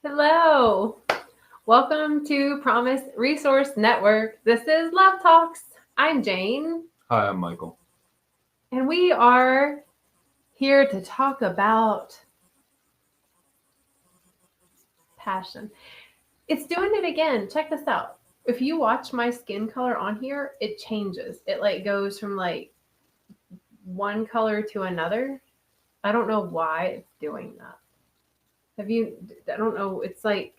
Hello. Welcome to Promise Resource Network. This is Love Talks. I'm Jane. Hi, I'm Michael. And we are here to talk about passion. It's doing it again. Check this out. If you watch my skin color on here, it changes. It goes from one color to another. I don't know why it's doing that. I don't know. It's like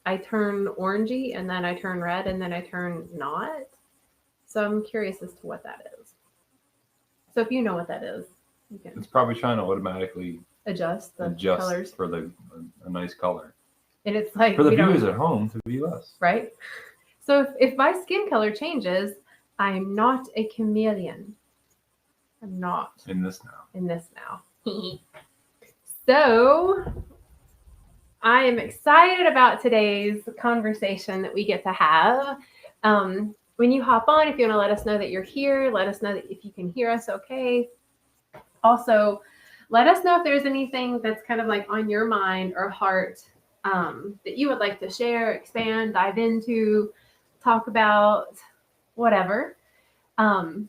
I turn orangey and then I turn red and then I turn not. So I'm curious as to what that is. So if you know what that is, you can It's probably trying to automatically adjust the adjust colors. for a nice color. And it's like For the we don't- viewers at home to view us. right? So if my skin color changes, I'm not a chameleon. I'm not In this now. in this now. So I am excited about today's conversation that we get to have. When you hop on, if you want to let us know that you're here, let us know that if you can hear us okay. Also, let us know if there's anything that's kind of like on your mind or heart that you would like to share, expand, dive into, talk about, whatever. The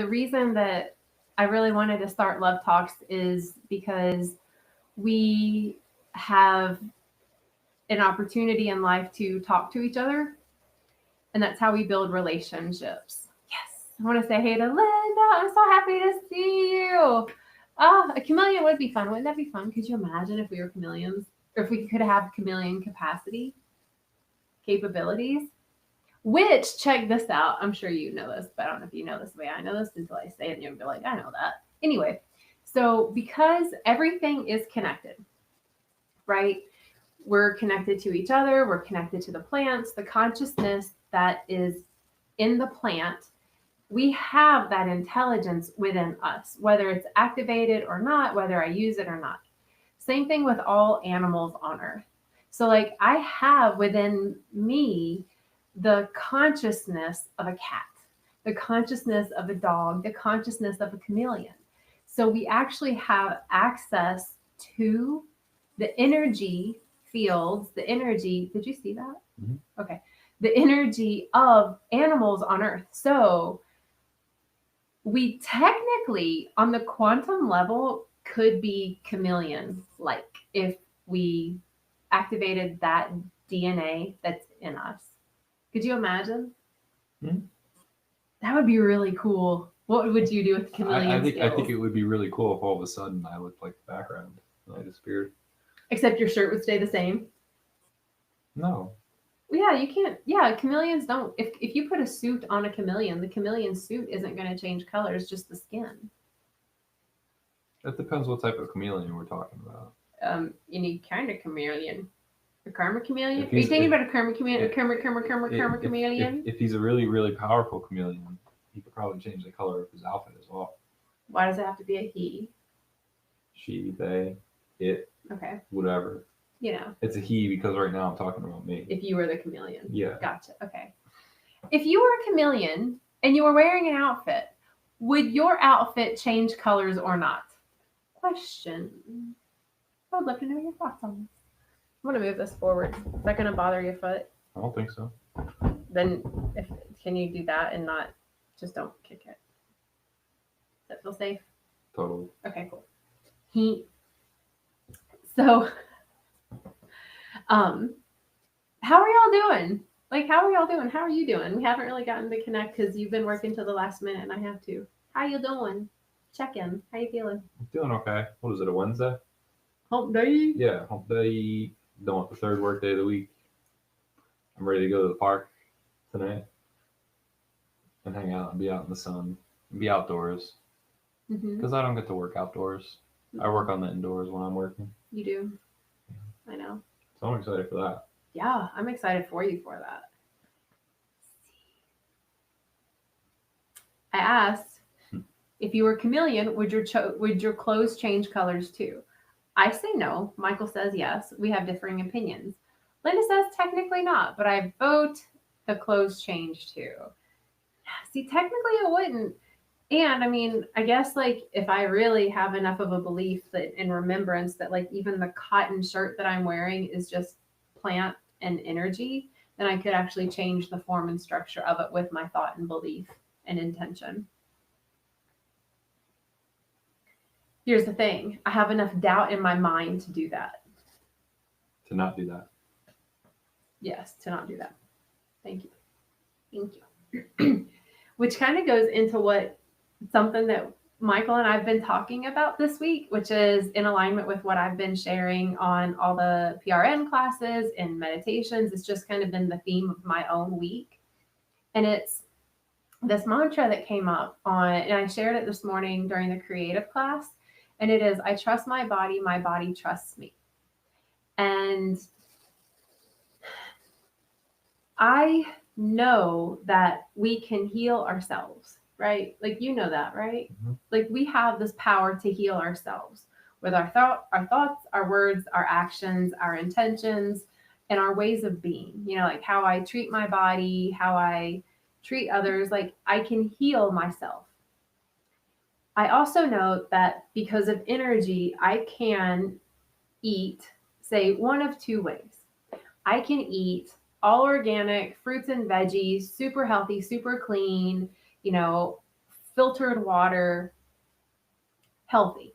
reason that I really wanted to start Love Talks is because we have an opportunity in life to talk to each other, and that's how we build relationships. Yes, I want to say hey to Linda. I'm so happy to see you. A chameleon would be fun. Wouldn't that be fun? Could you imagine if we were chameleons, or if we could have chameleon capabilities? Which, check this out. I'm sure you know this, but I don't know if you know this the way I know this until I say it, and you'll be like, I know that. Anyway, so because everything is connected, right? We're connected to each other. We're connected to the plants, the consciousness that is in the plant. We have that intelligence within us, whether it's activated or not, whether I use it or not. Same thing with all animals on earth. So like I have within me the consciousness of a cat, the consciousness of a dog, the consciousness of a chameleon. So we actually have access to the energy fields, the energy. Did you see that? Mm-hmm. Okay. The energy of animals on Earth. So we technically, on the quantum level, could be chameleon-like if we activated that DNA that's in us. Could you imagine? Mm-hmm. That would be really cool. What would you do with chameleon I skills? think it would be really cool if all of a sudden I looked like the background and I disappeared. Except your shirt would stay the same. No. Yeah, you can't. Yeah, chameleons don't. If you put a suit on a chameleon, the chameleon suit isn't going to change colors, just the skin. That depends what type of chameleon we're talking about. Any kind of chameleon. A karma chameleon? Are you thinking about a karma chameleon? Chameleon? If he's a really, really powerful chameleon, he could probably change the color of his outfit as well. Why does it have to be a he? She, they, it, okay, whatever. It's a he because right now I'm talking about me. If you were the chameleon. Yeah. Gotcha. Okay. If you were a chameleon and you were wearing an outfit, would your outfit change colors or not? Question. I would love to know your thoughts on this. I'm going to move this forward. Is that going to bother your foot? I don't think so. Then can you do that and not, just don't kick it? Does that feel safe? Totally. Okay, cool. So, how are y'all doing? How are y'all doing? How are you doing? We haven't really gotten to connect because you've been working till the last minute and I have to. How you doing? Check in. How you feeling? I'm feeling okay. What is it, a Wednesday? Hump day? Yeah, hump day. Done with the third work day of the week. I'm ready to go to the park tonight and hang out and be out in the sun and be outdoors. Because I don't get to work outdoors. I work on the indoors when I'm working. You do? I know. So I'm excited for that. Yeah, I'm excited for you for that. I asked if you were a chameleon, would your clothes change colors too? I say no. Michael says yes. We have differing opinions. Linda says technically not, but I vote the clothes change too. See, technically it wouldn't. And I mean, I guess like if I really have enough of a belief that in remembrance that like even the cotton shirt that I'm wearing is just plant and energy, then I could actually change the form and structure of it with my thought and belief and intention. Here's the thing, I have enough doubt in my mind to do that. To not do that. Yes, to not do that. Thank you. Thank you. Which kind of goes into what something that Michael and I've been talking about this week, which is in alignment with what I've been sharing on all the PRN classes and meditations. It's just kind of been the theme of my own week. And it's this mantra that came up on, and I shared it this morning during the creative class. And it is, I trust my body trusts me. And I know that we can heal ourselves, right? Like, you know that, right? Mm-hmm. Like, we have this power to heal ourselves with our thoughts, our words, our actions, our intentions, and our ways of being. You know, like how I treat my body, how I treat others, like I can heal myself. I also know that because of energy, I can eat, say, one of two ways. I can eat all organic fruits and veggies, super healthy, super clean, you know, filtered water, healthy.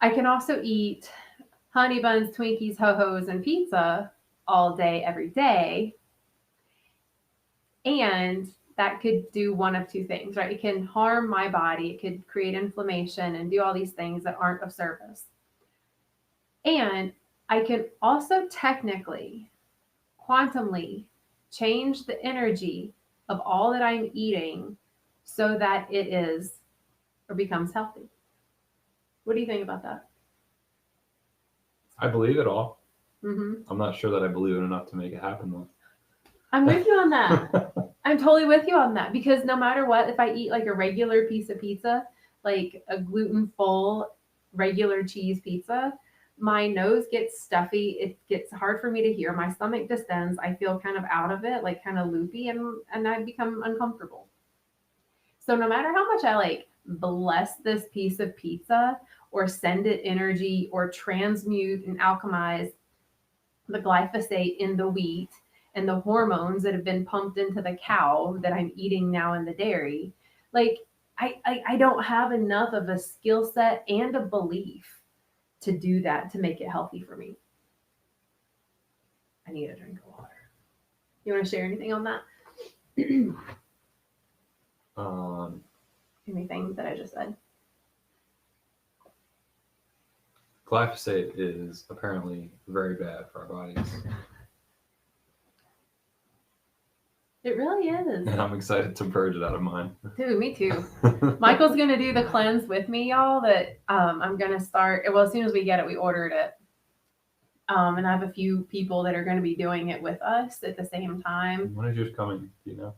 I can also eat honey buns, Twinkies, ho-hos, and pizza all day, every day. And that could do one of two things, right? It can harm my body. It could create inflammation and do all these things that aren't of service. And I can also technically, quantumly change the energy of all that I'm eating so that it is or becomes healthy. What do you think about that? I believe it all. Mm-hmm. I'm not sure that I believe it enough to make it happen though. I'm with you on that. I'm totally with you on that because no matter what, if I eat like a regular piece of pizza, like a gluten-full regular cheese pizza, my nose gets stuffy. It gets hard for me to hear. My stomach distends. I feel kind of out of it, like kind of loopy, and I become uncomfortable. So no matter how much I like bless this piece of pizza or send it energy or transmute and alchemize the glyphosate in the wheat and the hormones that have been pumped into the cow that I'm eating now in the dairy, like I don't have enough of a skill set and a belief to do that to make it healthy for me. I need a drink of water. You want to share anything on that? Anything that I just said? Glyphosate is apparently very bad for our bodies. It really is. And I'm excited to purge it out of mine. Dude, me too. Michael's going to do the cleanse with me, y'all, that I'm going to start. Well, as soon as we get it, we ordered it. And I have a few people that are going to be doing it with us at the same time. When is yours coming? Do you know?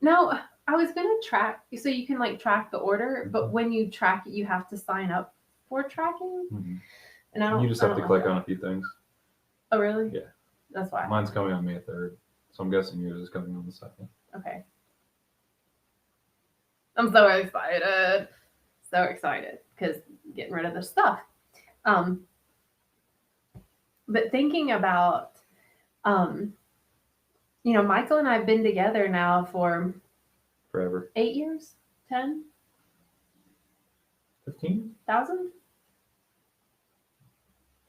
No, I was going to track. So you can like track the order, but when you track it, you have to sign up for tracking. Mm-hmm. And I don't. You just have to click on a few things. Oh, really? Yeah. That's why. Mine's coming on May 3rd. So I'm guessing yours is coming on the 2nd. Okay. I'm so excited. So excited because getting rid of the stuff. But thinking about, you know, Michael and I have been together now for forever. 8 years, 10, 15,000,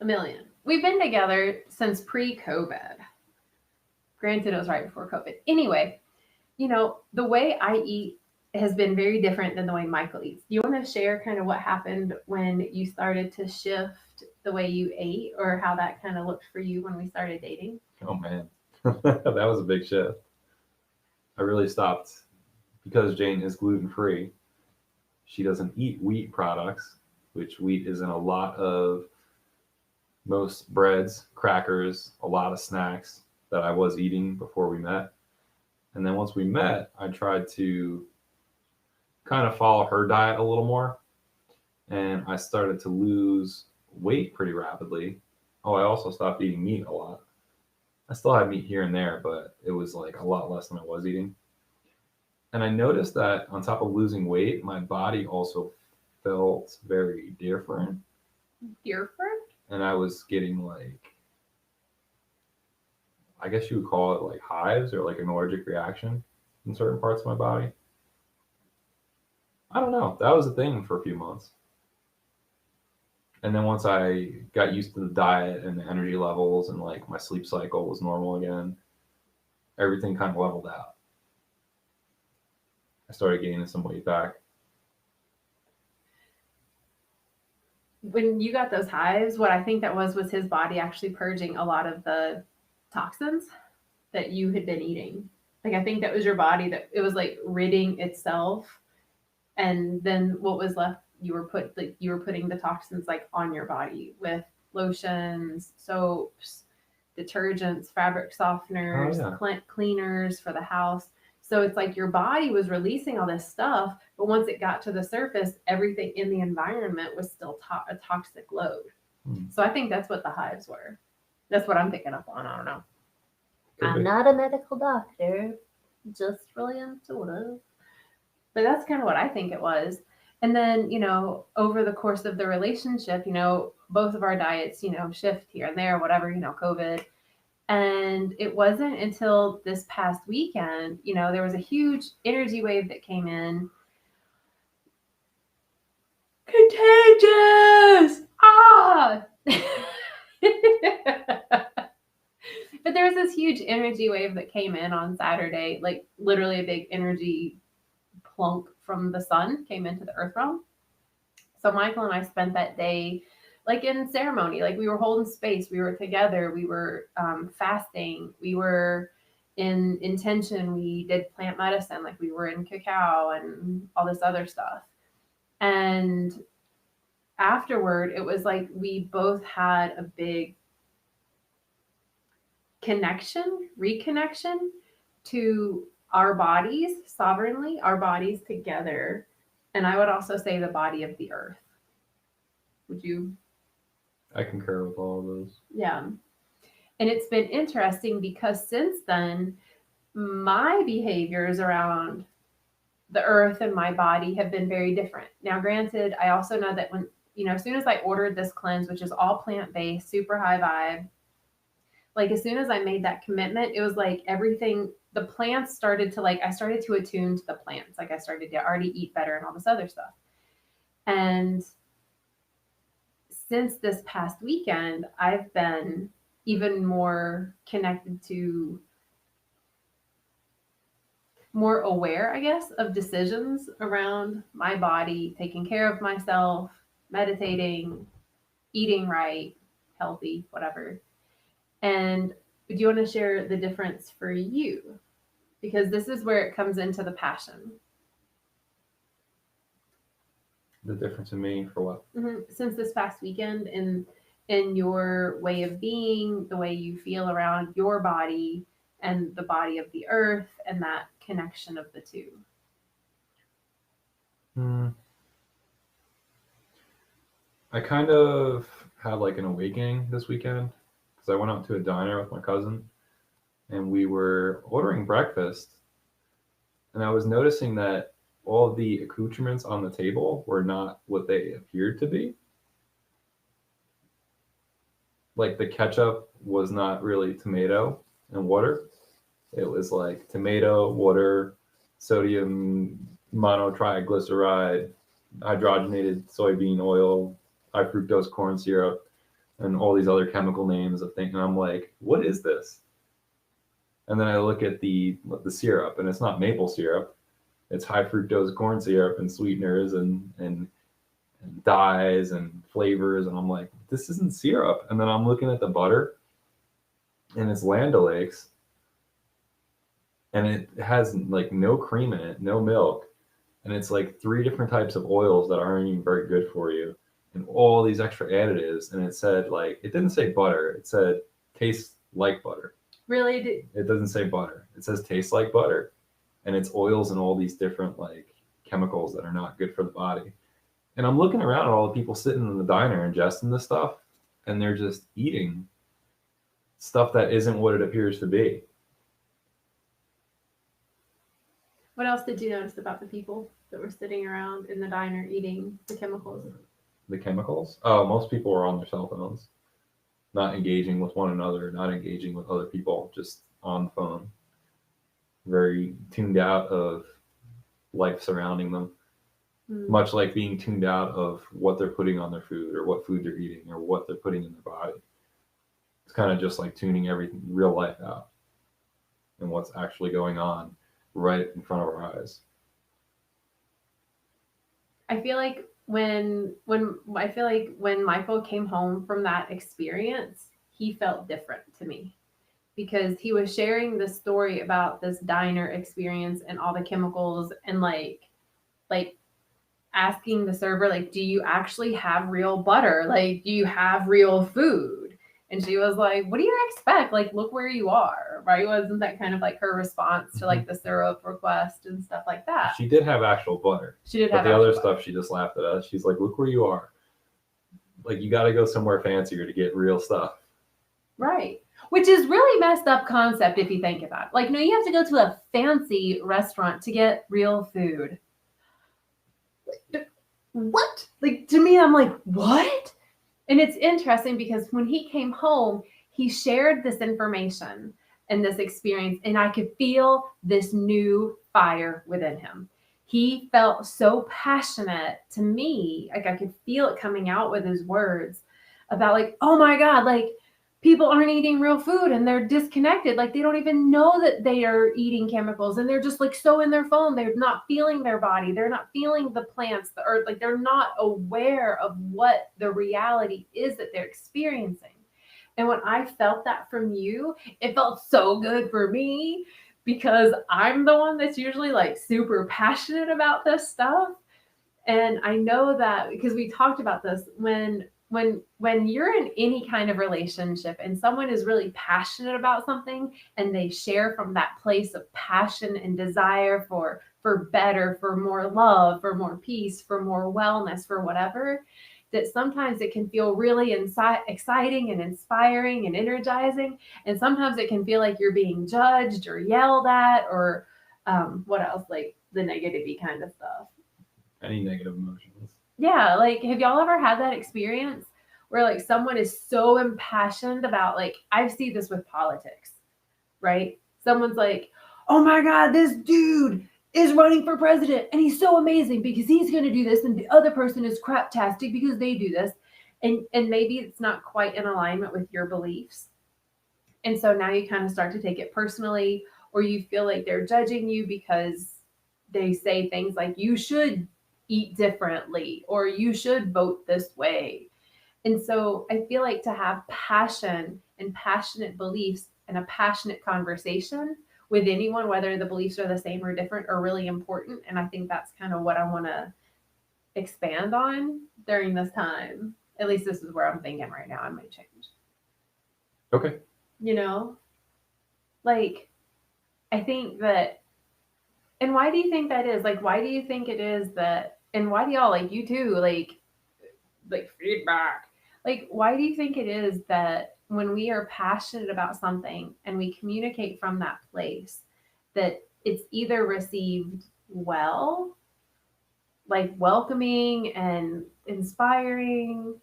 a million. We've been together since pre-COVID. Granted, it was right before COVID. Anyway, you know, the way I eat has been very different than the way Michael eats. Do you want to share kind of what happened when you started to shift the way you ate or how that kind of looked for you when we started dating? Oh, man. That was a big shift. I really stopped because Jane is gluten-free. She doesn't eat wheat products, which wheat is in a lot of most breads, crackers, a lot of snacks that I was eating before we met. And then once we met, I tried to kind of follow her diet a little more. And I started to lose weight pretty rapidly. Oh, I also stopped eating meat a lot. I still had meat here and there, but it was like a lot less than I was eating. And I noticed that on top of losing weight, my body also felt very different. Different? And I was getting like, I guess you would call it like hives or like an allergic reaction in certain parts of my body. I don't know. That was a thing for a few months. And then once I got used to the diet and the energy levels and like my sleep cycle was normal again, everything kind of leveled out. I started gaining some weight back. When you got those hives, what I think that was his body actually purging a lot of the toxins that you had been eating. Like I think that was your body that it was like ridding itself, and then what was left you were putting the toxins like on your body with lotions, soaps, detergents, fabric softeners, Oh, cleaners for the house. So it's like your body was releasing all this stuff, but once it got to the surface, everything in the environment was still a toxic load. So I think that's what the hives were. That's what I'm picking up on. I don't know. I'm not a medical doctor, just really intuitive. But that's kind of what I think it was. And then, over the course of the relationship, both of our diets, shift here and there, whatever, COVID. And it wasn't until this past weekend, there was a huge energy wave that came in. Contagious! Ah! But there was this huge energy wave that came in on Saturday, like literally a big energy plunk from the sun came into the earth realm. So Michael and I spent that day like in ceremony, like we were holding space, we were together, we were fasting, we were in intention, we did plant medicine, like we were in cacao and all this other stuff. And afterward, it was like we both had a big reconnection to our bodies sovereignly, our bodies together. And I would also say the body of the earth. Would you? I concur with all of those. Yeah. And it's been interesting because since then, my behaviors around the earth and my body have been very different. Now, granted, I also know that when, as soon as I ordered this cleanse, which is all plant based, super high vibe, like as soon as I made that commitment, it was like everything, the plants started to I started to attune to the plants. Like I started to already eat better and all this other stuff. And since this past weekend, I've been even more connected to, more aware, I guess, of decisions around my body, taking care of myself, meditating, eating right, healthy, whatever. And do you want to share the difference for you? Because this is where it comes into the passion. The difference in me for what? Mm-hmm. Since this past weekend, in your way of being, the way you feel around your body and the body of the earth, and that connection of the two. I kind of had like an awakening this weekend because I went out to a diner with my cousin and we were ordering breakfast. And I was noticing that all the accoutrements on the table were not what they appeared to be. Like the ketchup was not really tomato and water. It was like tomato, water, sodium monotriglyceride, hydrogenated soybean oil, high fructose corn syrup, and all these other chemical names of things. And I'm like, what is this? And then I look at the syrup, and it's not maple syrup. It's high fructose corn syrup and sweeteners and dyes and flavors. And I'm like, this isn't syrup. And then I'm looking at the butter, and it's Land O'Lakes, and it has like no cream in it, no milk. And it's like 3 different types of oils that aren't even very good for you, and all these extra additives. And it said like, it didn't say butter. It said tastes like butter. Really? It doesn't say butter. It says tastes like butter. And it's oils and all these different like chemicals that are not good for the body. And I'm looking around at all the people sitting in the diner ingesting this stuff, and they're just eating stuff that isn't what it appears to be. What else did you notice about the people that were sitting around in the diner eating the chemicals? The chemicals? Oh, most people are on their cell phones, not engaging with one another, not engaging with other people, just on the phone. Very tuned out of life surrounding them. Much like being tuned out of what they're putting on their food or what food they're eating or what they're putting in their body. It's kind of just like tuning everything, real life out and what's actually going on right in front of our eyes. I feel like when Michael came home from that experience, he felt different to me because he was sharing this story about this diner experience and all the chemicals and like asking the server, like, do you actually have real butter? Like, do you have real food? And she was like, what do you expect? Like, look where you are, right? Wasn't that kind of like her response to like the syrup request and stuff like that? She did have actual butter. She did but have the other butter. stuff, she just laughed at us. She's like, look where you are. Like, you got to go somewhere fancier to get real stuff. Right. Which is really messed up concept if you think about it. Like, no, you have to go to a fancy restaurant to get real food. What? Like, to me, I'm like, what? And it's interesting because when he came home, he shared this information and this experience, and I could feel this new fire within him. He felt so passionate to me, like I could feel it coming out with his words about like, oh my God, like people aren't eating real food and they're disconnected. Like they don't even know that they are eating chemicals and they're just like so in their phone. They're not feeling their body. They're not feeling the plants, the earth. Like they're not aware of what the reality is that they're experiencing. And when I felt that from you, it felt so good for me because I'm the one that's usually like super passionate about this stuff. And I know that because we talked about this when you're in any kind of relationship and someone is really passionate about something and they share from that place of passion and desire for better, for more love, for more peace, for more wellness, for whatever, that sometimes it can feel really exciting and inspiring and energizing, and sometimes it can feel like you're being judged or yelled at or what else, like the negativity kind of stuff. Any negative emotions. Yeah, like have y'all ever had that experience where like someone is so impassioned about, like I see this with politics, right? Someone's like, "Oh my God, this dude is running for president and he's so amazing because he's going to do this and the other person is craptastic because they do this." And maybe it's not quite in alignment with your beliefs. And so now you kind of start to take it personally, or you feel like they're judging you because they say things like you should eat differently or you should vote this way. And so I feel like to have passion and passionate beliefs and a passionate conversation with anyone, whether the beliefs are the same or different, are really important. And I think that's kind of what I want to expand on during this time. At least this is where I'm thinking right now. I might change. Okay. You know, like I think that, and why do you think that is? Like, why do you think it is that, and why do y'all, like you too, like feedback? Like, why do you think it is that when we are passionate about something and we communicate from that place, that it's either received well, like welcoming and inspiring?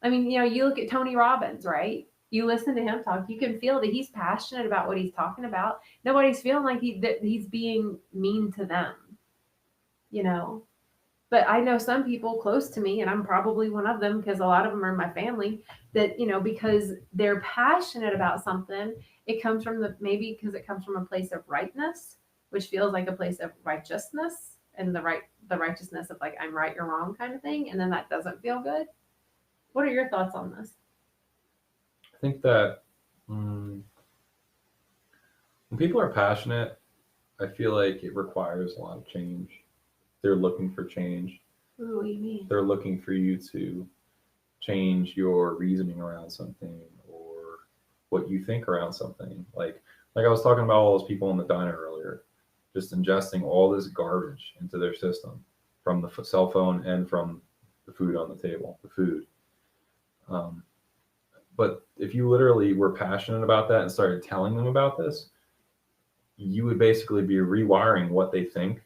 I mean, you know, you look at Tony Robbins, right? You listen to him talk, you can feel that he's passionate about what he's talking about. Nobody's feeling like that he's being mean to them, you know? But I know some people close to me, and I'm probably one of them because a lot of them are in my family, that, you know, because they're passionate about something, it comes from maybe because it comes from a place of rightness, which feels like a place of righteousness and the righteousness of like, I'm right, you're wrong kind of thing. And then that doesn't feel good. What are your thoughts on this? I think that when people are passionate, I feel like it requires a lot of change. They're looking for change. Ooh, what do you mean? They're looking for you to change your reasoning around something or what you think around something. Like I was talking about all those people in the diner earlier, just ingesting all this garbage into their system from the cell phone and from the food on the table, the food. But if you literally were passionate about that and started telling them about this, you would basically be rewiring what they think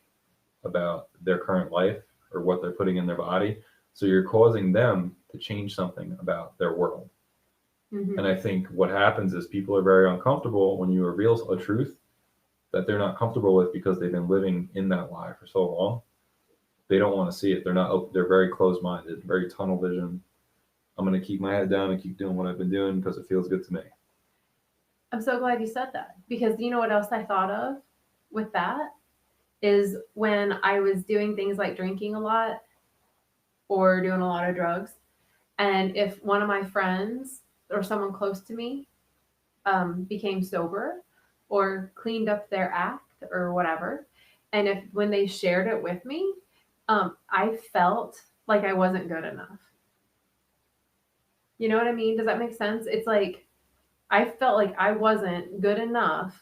about their current life or what they're putting in their body. So you're causing them to change something about their world. Mm-hmm. And I think what happens is people are very uncomfortable when you reveal a truth that they're not comfortable with because they've been living in that lie for so long. They don't want to see it. They're very closed-minded, very tunnel vision. I'm going to keep my head down and keep doing what I've been doing because it feels good to me. I'm so glad you said that, because you know what else I thought of with that is when I was doing things like drinking a lot or doing a lot of drugs. And if one of my friends or someone close to me became sober or cleaned up their act or whatever, and if when they shared it with me, I felt like I wasn't good enough. You know what I mean? Does that make sense? It's like I felt like I wasn't good enough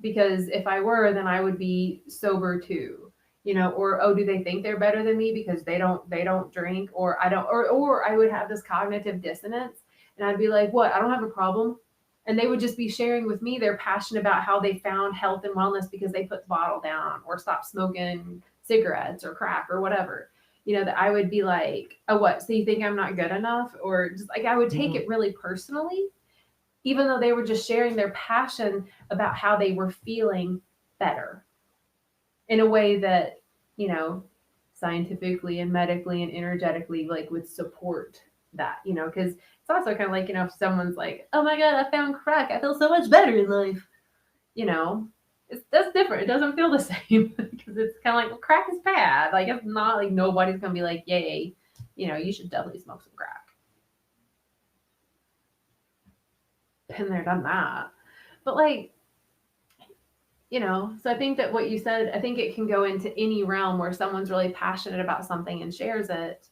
because if I were, then I would be sober too. You know, or oh, do they think they're better than me because they don't drink, or I don't, or I would have this cognitive dissonance, and I'd be like, what? I don't have a problem, and they would just be sharing with me their passion about how they found health and wellness because they put the bottle down or stopped smoking cigarettes or crack or whatever. You know, that I would be like, oh, what? So you think I'm not good enough? Or just like I would take it really personally, even though they were just sharing their passion about how they were feeling better in a way that, you know, scientifically and medically and energetically like would support that, you know, because it's also kind of like, you know, if someone's like, oh my God, I found crack, I feel so much better in life, you know, that's different. It doesn't feel the same because it's kind of like, well, crack is bad. Like, it's not like nobody's going to be like, yay, you know, you should definitely smoke some crack. Been there, done that. But like, you know, so I think that what you said, I think it can go into any realm where someone's really passionate about something and shares it,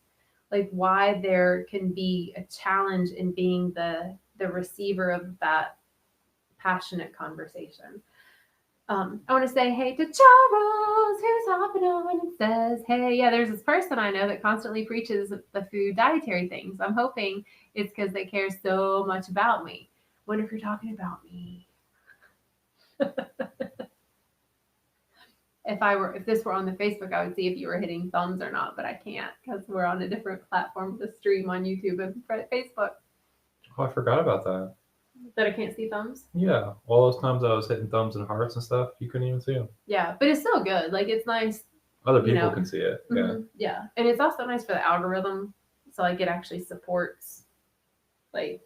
like why there can be a challenge in being the receiver of that passionate conversation. I want to say hey to Charles, who's hopping on and says, hey, yeah, there's this person I know that constantly preaches the food dietary things. I'm hoping it's because they care so much about me. Wonder if you're talking about me. If this were on the Facebook, I would see if you were hitting thumbs or not, but I can't because we're on a different platform to stream on YouTube and Facebook. Oh, I forgot about that. That I can't see thumbs? Yeah, all those times I was hitting thumbs and hearts and stuff, you couldn't even see them. Yeah, but it's still good. Like, it's nice. Other people can see it. Yeah. Mm-hmm, yeah, and it's also nice for the algorithm. So like it actually supports like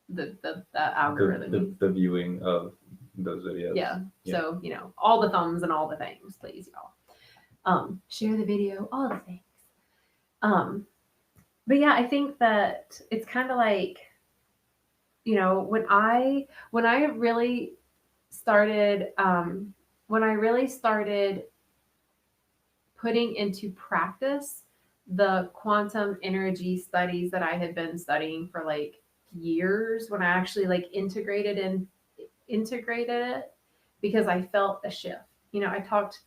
the algorithm. The viewing of those videos. Yeah. So, you know, all the thumbs and all the things, please, y'all. Share the video, all the things. But yeah, I think that it's kind of like, you know, when I really started putting into practice the quantum energy studies that I had been studying for like years, when I actually like integrated it, because I felt a shift. You know, I talked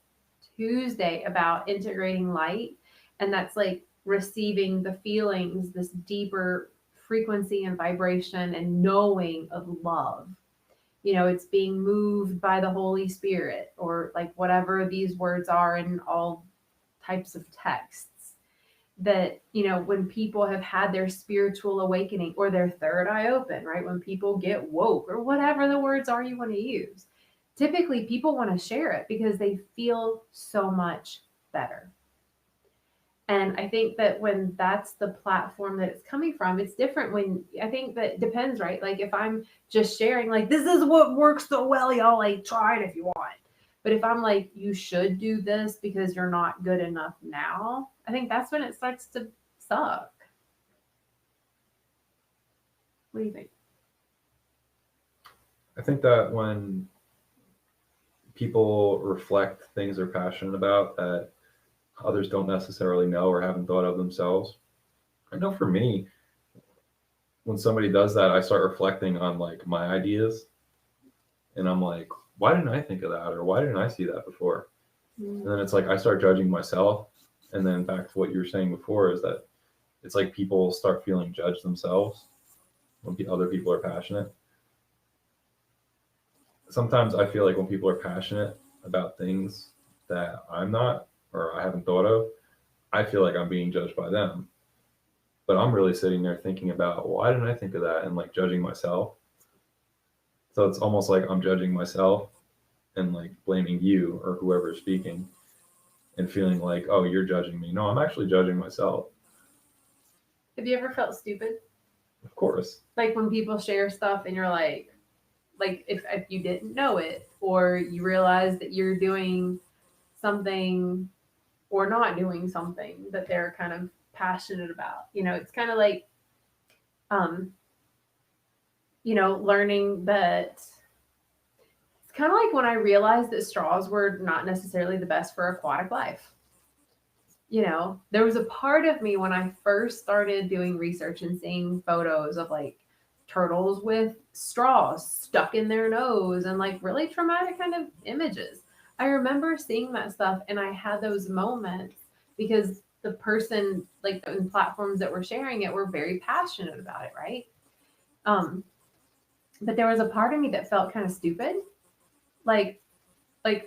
Tuesday about integrating light, and that's like receiving the feelings, this deeper frequency and vibration and knowing of love. You know, it's being moved by the Holy Spirit, or like whatever these words are in all types of texts. That, you know, when people have had their spiritual awakening or their third eye open, right? When people get woke, or whatever the words are you want to use, typically people want to share it because they feel so much better. And I think that when that's the platform that it's coming from, it's different. When I think that it depends, right? Like if I'm just sharing, like, this is what works so well, y'all, like, try it if you want. But if I'm like, you should do this because you're not good enough now, I think that's when it starts to suck. What do you think? I think that when people reflect things they're passionate about that others don't necessarily know or haven't thought of themselves. I know for me, when somebody does that, I start reflecting on like my ideas, and I'm like, why didn't I think of that? Or why didn't I see that before? And then it's like I start judging myself. And then back to what you were saying before is that it's like people start feeling judged themselves when other people are passionate. sometimes I feel like when people are passionate about things that I'm not or I haven't thought of, I feel like I'm being judged by them. But I'm really sitting there thinking about why didn't I think of that and like judging myself. So it's almost like I'm judging myself and like blaming you or whoever is speaking and feeling like, oh, you're judging me. No, I'm actually judging myself. Have you ever felt stupid? Of course. Like when people share stuff and you're like if you didn't know it or you realize that you're doing something or not doing something that they're kind of passionate about. It's kind of like, um, learning that it's kind of like when I realized that straws were not necessarily the best for aquatic life. There was a part of me when I first started doing research and seeing photos of like turtles with straws stuck in their nose and like really traumatic kind of images. I remember seeing that stuff and I had those moments because the person like in platforms that were sharing it were very passionate about it, right? Um, but there was a part of me that felt kind of stupid. Like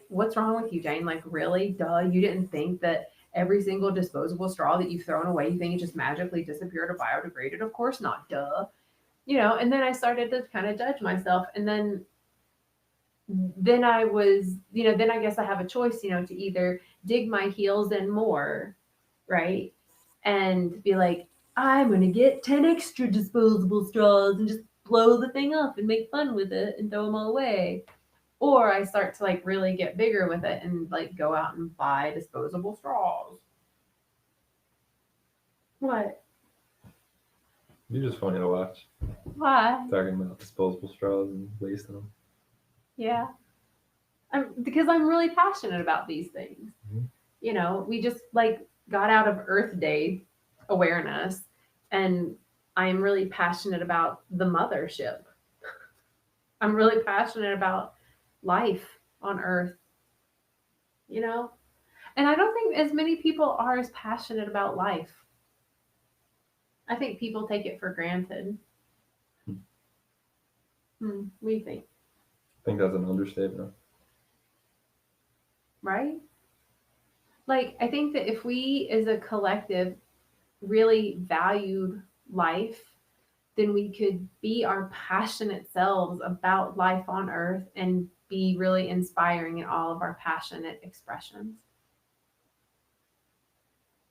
what's wrong with you, Jane? Like, really? Duh. You didn't think that every single disposable straw that you've thrown away, you think it just magically disappeared or biodegraded? Of course not. Duh. And then I started to kind of judge myself. And then I was, then I guess I have a choice, to either dig my heels in more, right? And be like, I'm going to get 10 extra disposable straws and just blow the thing up and make fun with it and throw them all away. Or I start to like really get bigger with it and like go out and buy disposable straws. What? You're just funny to watch. Why? Talking about disposable straws and wasting them. Yeah. Because I'm really passionate about these things. Mm-hmm. We just like got out of Earth Day awareness, and I'm really passionate about the mothership. I'm really passionate about life on Earth, And I don't think as many people are as passionate about life. I think people take it for granted. What do you think? I think that's an understatement. Right? Like, I think that if we as a collective really valued life, then we could be our passionate selves about life on earth and be really inspiring in all of our passionate expressions.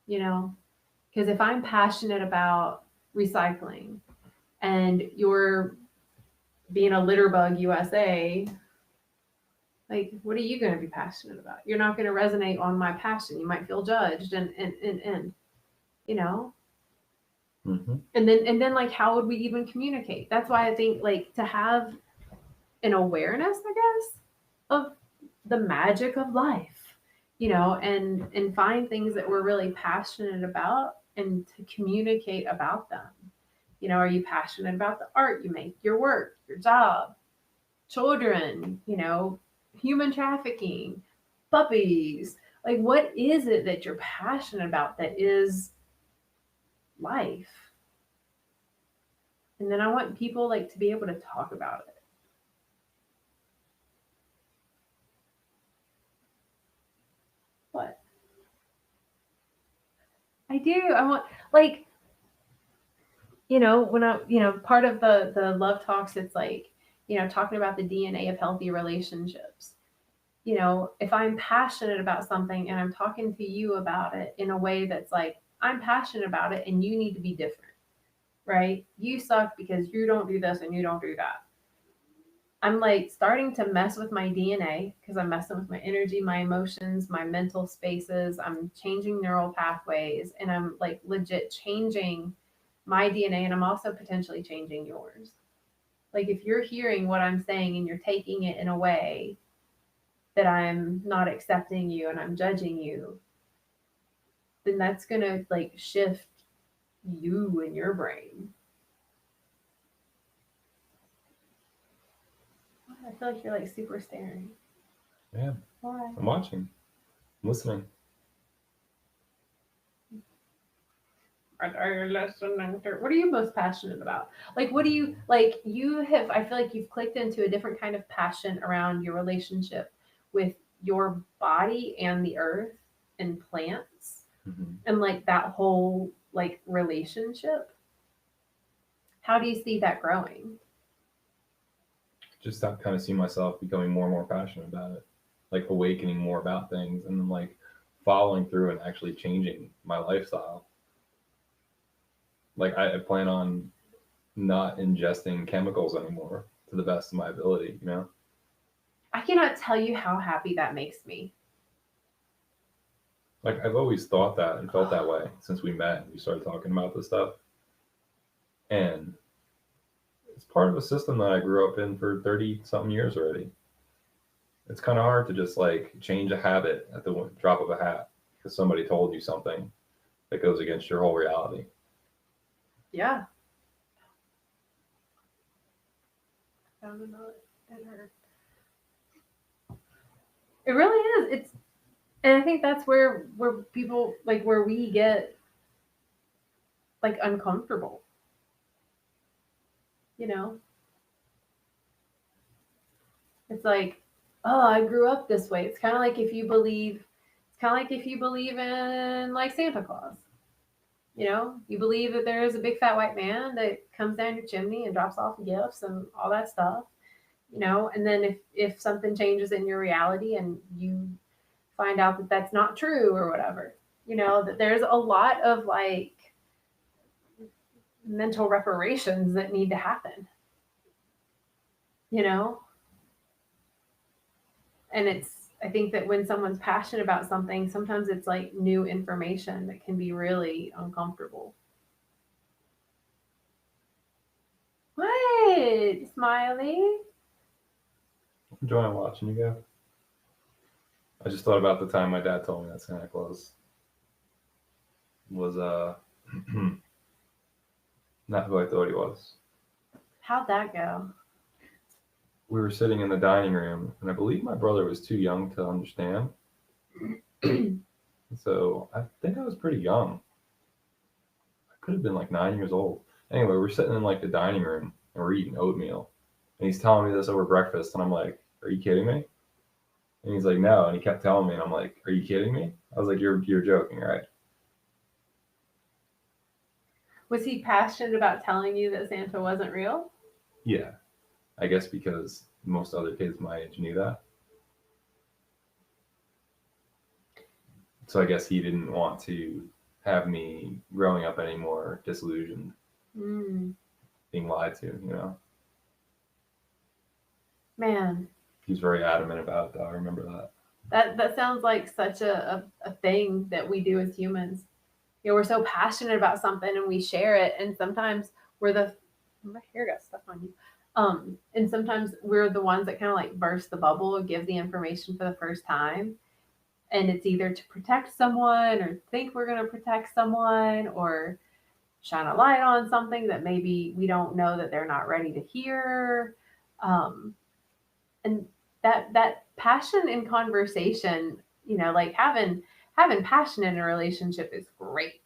Because if I'm passionate about recycling and you're being a litter bug USA, like, what are you going to be passionate about? You're not going to resonate on my passion. You might feel judged and Mm-hmm. and then like, how would we even communicate? That's why I think like to have an awareness, I guess, of the magic of life, and find things that we're really passionate about and to communicate about them. Are you passionate about the art you make, your work, your job, children, human trafficking, puppies? Like, what is it that you're passionate about that is life? And then I want people like to be able to talk about it. What? I do. I want like when I part of the love talks, it's like talking about the DNA of healthy relationships. If I'm passionate about something and I'm talking to you about it in a way that's like, I'm passionate about it and you need to be different, right? You suck because you don't do this and you don't do that. I'm like starting to mess with my DNA because I'm messing with my energy, my emotions, my mental spaces. I'm changing neural pathways and I'm like legit changing my DNA, and I'm also potentially changing yours. Like, if you're hearing what I'm saying and you're taking it in a way that I'm not accepting you and I'm judging you, then that's going to like shift you and your brain. I feel like you're like super staring. Yeah. Why? I'm watching. I'm listening. are listening to, what are you most passionate about? Like, what do you like? You have, I feel like you've clicked into a different kind of passion around your relationship with your body and the earth and plants and like that whole like relationship. How do you see that growing? Just kind of see myself becoming more and more passionate about it, like awakening more about things, and then like following through and actually changing my lifestyle. Like I plan on not ingesting chemicals anymore to the best of my ability, you know? I cannot tell you how happy that makes me. Like I've always thought that and felt that way since we met and we started talking about this stuff. And it's part of a system that I grew up in for 30 something years already. It's kind of hard to just like change a habit at the drop of a hat because somebody told you something that goes against your whole reality. Yeah. Found a note. It hurt. It really is. It's, and I think that's where people like where we get like uncomfortable. You know, it's like, oh, I grew up this way. It's kind of like if you believe, it's kind of like if you believe in like Santa Claus. You know, you believe that there is a big fat white man that comes down your chimney and drops off gifts and all that stuff. You know, and then if something changes in your reality and you find out that that's not true or whatever, you know, that there's a lot of like mental reparations that need to happen. You know, and it's, I think that when someone's passionate about something, sometimes it's like new information that can be really uncomfortable. What, Smiley? Enjoying watching you go. I just thought about the time my dad told me that Santa Claus was not who I thought he was. How'd that go? We were sitting in the dining room, and I believe my brother was too young to understand. So I think I was pretty young. I could have been like 9 years old. Anyway, we're sitting in like the dining room and we're eating oatmeal. And he's telling me this over breakfast, and I'm like, "Are you kidding me?" And he's like, "No." And he kept telling me, and I'm like, "Are you kidding me?" I was like, You're joking, right?" Was he passionate about telling you that Santa wasn't real? Yeah. I guess because most other kids my age knew that. So I guess he didn't want to have me growing up anymore disillusioned, being lied to, you know. Man, He's very adamant about it, though. I remember that. that sounds like such a thing that we do as humans. You know, we're so passionate about something and we share it, and sometimes we're the, my hair got stuck on you. And sometimes we're the ones that kind of like burst the bubble and give the information for the first time. And it's either to protect someone or think we're going to protect someone or shine a light on something that maybe we don't know that they're not ready to hear. And that passion in conversation, you know, like having passion in a relationship is great.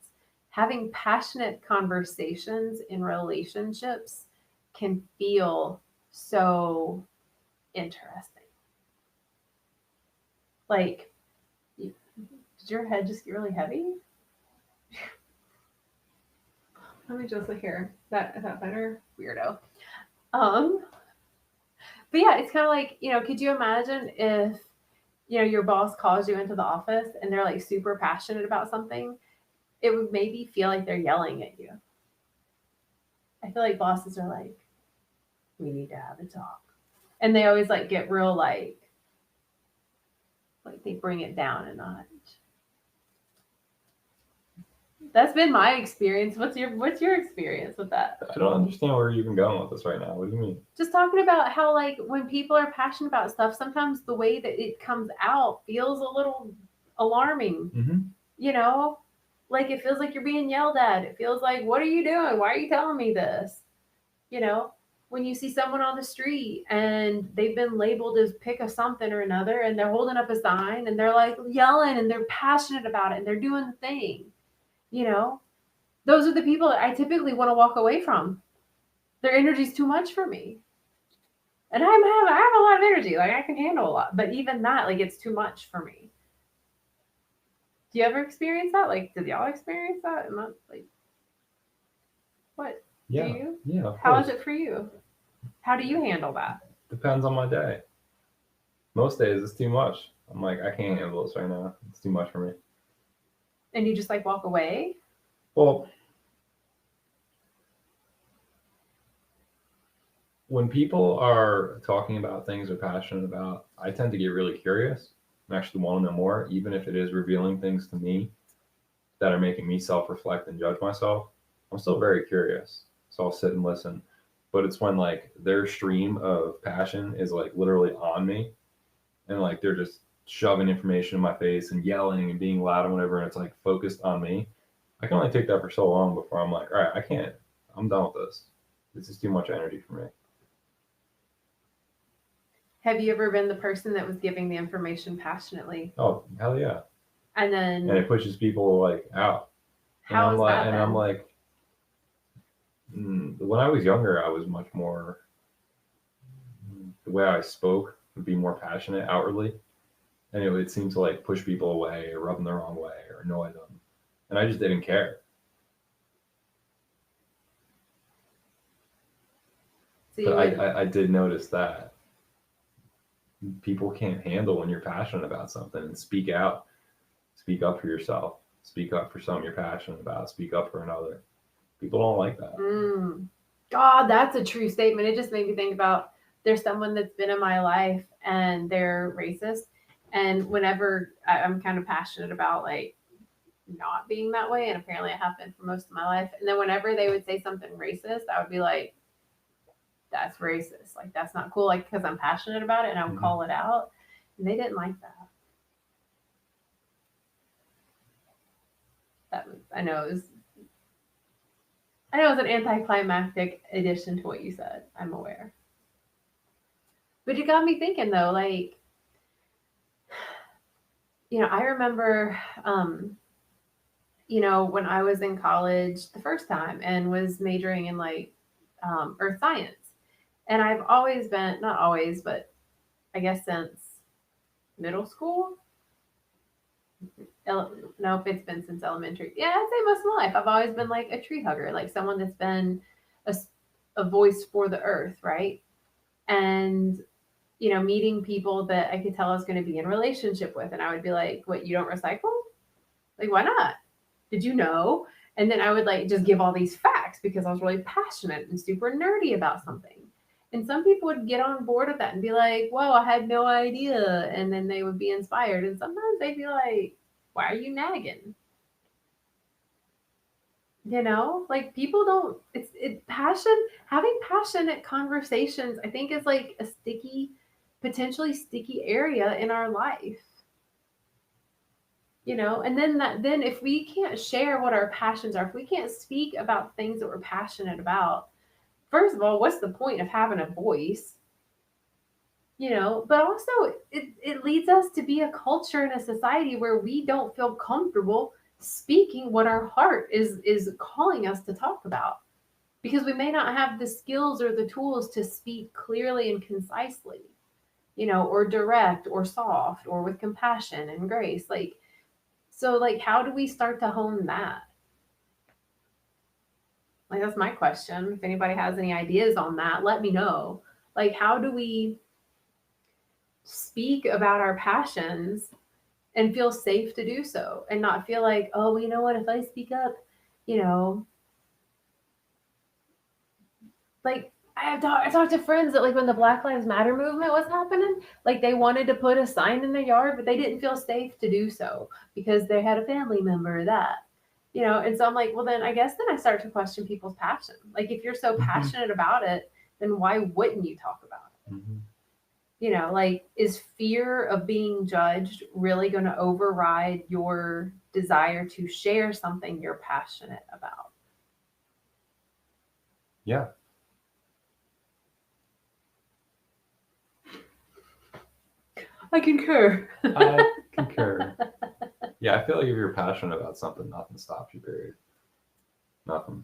Having passionate conversations in relationships can feel so interesting. Like, did your head just get really heavy? Let me just look here. Is that better? Weirdo. Um, but yeah, it's kind of like, you know, could you imagine if, you know, your boss calls you into the office and they're like super passionate about something? It would maybe feel like they're yelling at you. I feel like bosses are like, we need to have a talk. And they always like get real like they bring it down a notch. That's been my experience. What's your experience with that? I don't understand where you're even going with this right now. What do you mean? Just talking about how like when people are passionate about stuff, sometimes the way that it comes out feels a little alarming. Mm-hmm. You know, like it feels like you're being yelled at. It feels like, what are you doing? Why are you telling me this? You know, when you see someone on the street and they've been labeled as pick a something or another and they're holding up a sign and they're like yelling and they're passionate about it and they're doing the thing, you know, those are the people that I typically want to walk away from. Their energy's too much for me. And I have a lot of energy. Like I can handle a lot. But even that, like it's too much for me. Do you ever experience that? Like, did y'all experience that? Am I, like, what? Yeah. Do you? Yeah. Of How course. is it for you? How do you handle that? Depends on my day. Most days it's too much. I'm like, I can't handle this right now. It's too much for me. And you just like walk away? Well, when people are talking about things they're passionate about, I tend to get really curious and actually want to know more, even if it is revealing things to me that are making me self-reflect and judge myself. I'm still very curious, so I'll sit and listen. But it's when like their stream of passion is like literally on me, and like they're just shoving information in my face and yelling and being loud and whatever, and it's like focused on me. I can only take that for so long before I'm like, all right, I can't. I'm done with this. This is too much energy for me. Have you ever been the person that was giving the information passionately? Oh hell yeah! And And then it pushes people like out. And how I'm has like, that and I'm been? like, when I was younger, I was much more the way I spoke would be more passionate outwardly, and it would seem to like push people away or rub them the wrong way or annoy them, and I just didn't care. So But you would I did notice that people can't handle when you're passionate about something and speak out, speak up for yourself, speak up for something you're passionate about, speak up for another. People don't like that. God, that's a true statement. It just made me think about there's someone that's been in my life and they're racist. And whenever I'm kind of passionate about like not being that way, and apparently I have been for most of my life. And then whenever they would say something racist, I would be like, that's racist. Like that's not cool. Like because I'm passionate about it and I would call it out. And they didn't like that. That was I know it was an anticlimactic addition to what you said. I'm aware. But it got me thinking though, like, I remember when I was in college the first time and was majoring in like earth science. And I've always been, not always, but I guess since middle school. No, if it's been since elementary. Yeah, I'd say most of my life. I've always been like a tree hugger, like someone that's been a, a voice for the earth, right? And, meeting people that I could tell I was going to be in relationship with. And I would be like, what, you don't recycle? Like, why not? Did you know? And then I would like just give all these facts because I was really passionate and super nerdy about something. And some people would get on board with that and be like, whoa, I had no idea. And then they would be inspired. And sometimes they'd be like, why are you nagging? Like people don't, passion, having passionate conversations, I think is like a potentially sticky area in our life. And then if we can't share what our passions are, if we can't speak about things that we're passionate about, first of all, what's the point of having a voice? But also it leads us to be a culture and a society where we don't feel comfortable speaking what our heart is calling us to talk about, because we may not have the skills or the tools to speak clearly and concisely, or direct or soft or with compassion and grace. Like, how do we start to hone that? Like, that's my question. If anybody has any ideas on that, let me know. Like, how do we speak about our passions and feel safe to do so and not feel like, oh, well, you know what, if I speak up, you know, like I talked to friends that like when the Black Lives Matter movement was happening, like they wanted to put a sign in their yard, but they didn't feel safe to do so because they had a family member that, and so I'm like, well, then I guess then I start to question people's passion. Like if you're so passionate about it, then why wouldn't you talk about it? Like is fear of being judged really going to override your desire to share something you're passionate about? Yeah. I concur. I concur. Yeah, I feel like if you're passionate about something, nothing stops you, period. Nothing.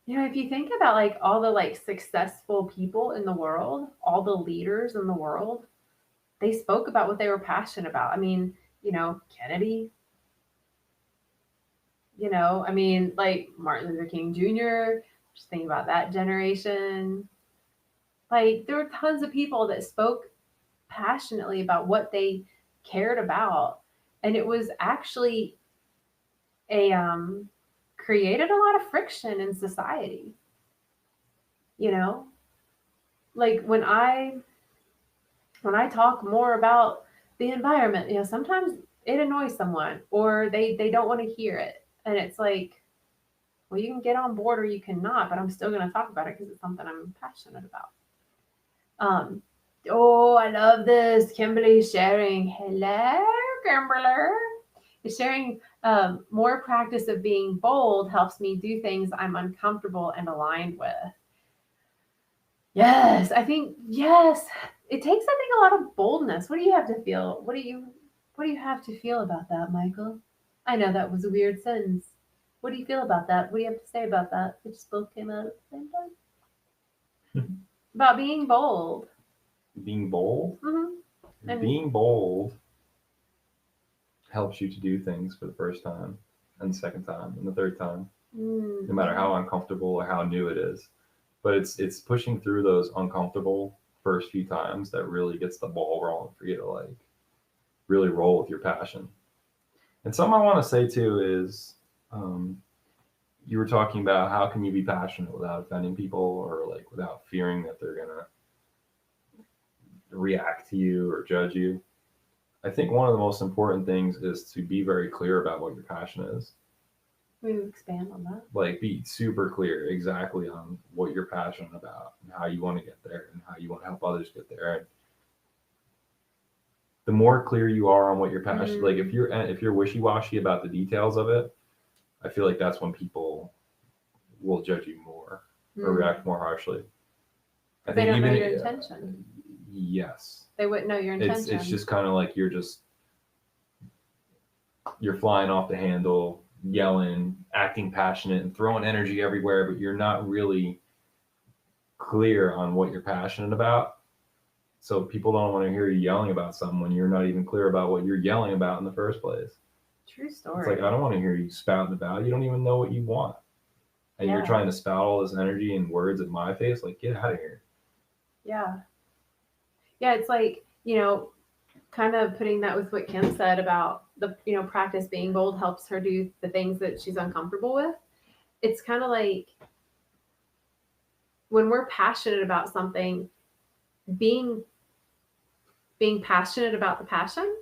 If you think about like all the like successful people in the world, all the leaders in the world, they spoke about what they were passionate about. I mean, Kennedy, I mean, like Martin Luther King Jr., just thinking about that generation. Like there were tons of people that spoke passionately about what they cared about. And it was actually a created a lot of friction in society. You know, like when I talk more about the environment, sometimes it annoys someone or they don't want to hear it. And it's like, well, you can get on board or you cannot, but I'm still going to talk about it because it's something I'm passionate about. Um, oh, I love this. Kimberly's sharing. Hello, Kimberly. Is sharing more practice of being bold helps me do things I'm uncomfortable and aligned with. Yes, I think yes. It takes, I think, a lot of boldness. What do you have to feel? What do you have to feel about that, Michael? I know that was a weird sentence. What do you feel about that? What do you have to say about that? It just both came out at the same time. About being bold. Being bold? Mm-hmm. Being bold helps you to do things for the first time and the second time and the third time, no matter how uncomfortable or how new it is. But it's pushing through those uncomfortable first few times that really gets the ball rolling for you to like really roll with your passion. And something I want to say too is you were talking about how can you be passionate without offending people or like without fearing that they're gonna react to you or judge you. I think one of the most important things is to be very clear about what your passion is. Will you expand on that? Like be super clear exactly on what you're passionate about and how you want to get there and how you want to help others get there. And the more clear you are on what you're passionate, like if you're wishy-washy about the details of it, I feel like that's when people will judge you more or react more harshly. I think they don't know your intention. Yes. They wouldn't know your intention. It's just kind of like you're flying off the handle, yelling, acting passionate, and throwing energy everywhere, but you're not really clear on what you're passionate about. So people don't want to hear you yelling about something when you're not even clear about what you're yelling about in the first place. True story. It's like, I don't want to hear you spouting about it. You don't even know what you want. And you're trying to spout all this energy and words at my face. Like, get out of here. Yeah. Yeah, it's like, kind of putting that with what Kim said about the, practice being bold helps her do the things that she's uncomfortable with. It's kind of like when we're passionate about something, being passionate about the passion.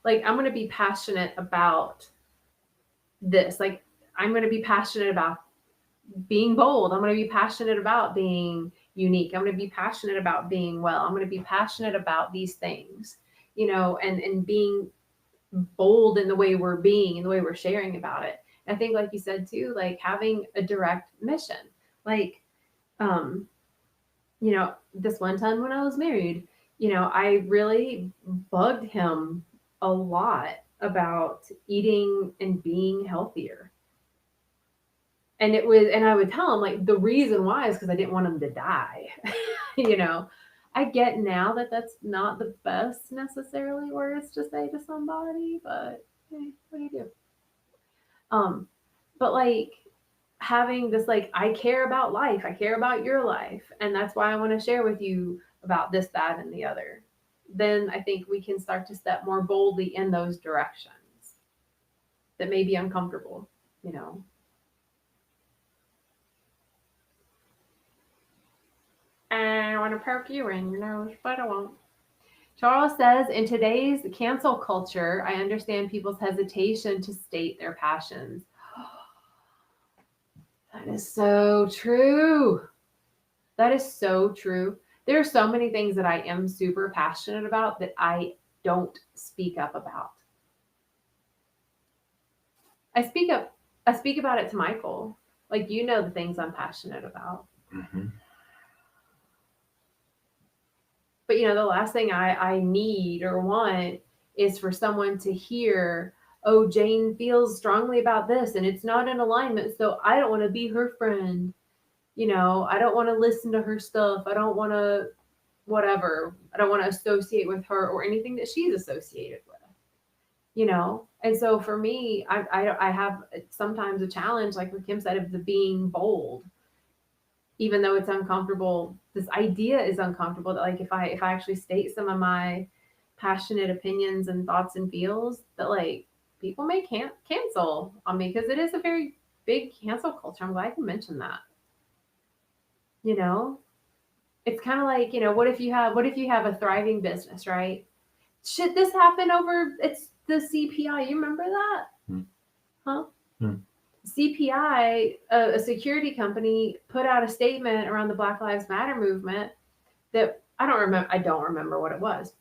Like, I'm going to be passionate about this. Like, I'm going to be passionate about being bold. I'm going to be passionate about being unique. I'm going to be passionate about being well. I'm going to be passionate about these things, and being bold in the way we're being and the way we're sharing about it. And I think, like you said too, like having a direct mission. Like, this one time when I was married, I really bugged him a lot about eating and being healthier. And I would tell him like the reason why is because I didn't want him to die. I get now that that's not the best necessarily words to say to somebody, but hey, what do you do? But like having this, like, I care about life, I care about your life, and that's why I want to share with you about this, that, and the other. Then I think we can start to step more boldly in those directions that may be uncomfortable, I want to poke you in your nose, but I won't. Charles says, in today's cancel culture, I understand people's hesitation to state their passions. That is so true. That is so true. There are so many things that I am super passionate about that I don't speak up about. I speak about it to Michael. Like, the things I'm passionate about. Mm-hmm. But the last thing I need or want is for someone to hear oh, Jane feels strongly about this and it's not in alignment, so I don't want to be her friend. I don't want to listen to her stuff. I don't want to whatever. I don't want to associate with her or anything that she's associated with. And so for me, I have sometimes a challenge, like what Kim said, of the being bold, even though it's uncomfortable. This idea is uncomfortable that, like, if I actually state some of my passionate opinions and thoughts and feels, that like people may cancel on me, because it is a very big cancel culture. I'm glad I can mention that. It's kind of like, what if you have a thriving business, right? Shit, this happened over, it's the CPI. You remember that? Huh? CPI, a security company, put out a statement around the Black Lives Matter movement that I don't remember what it was.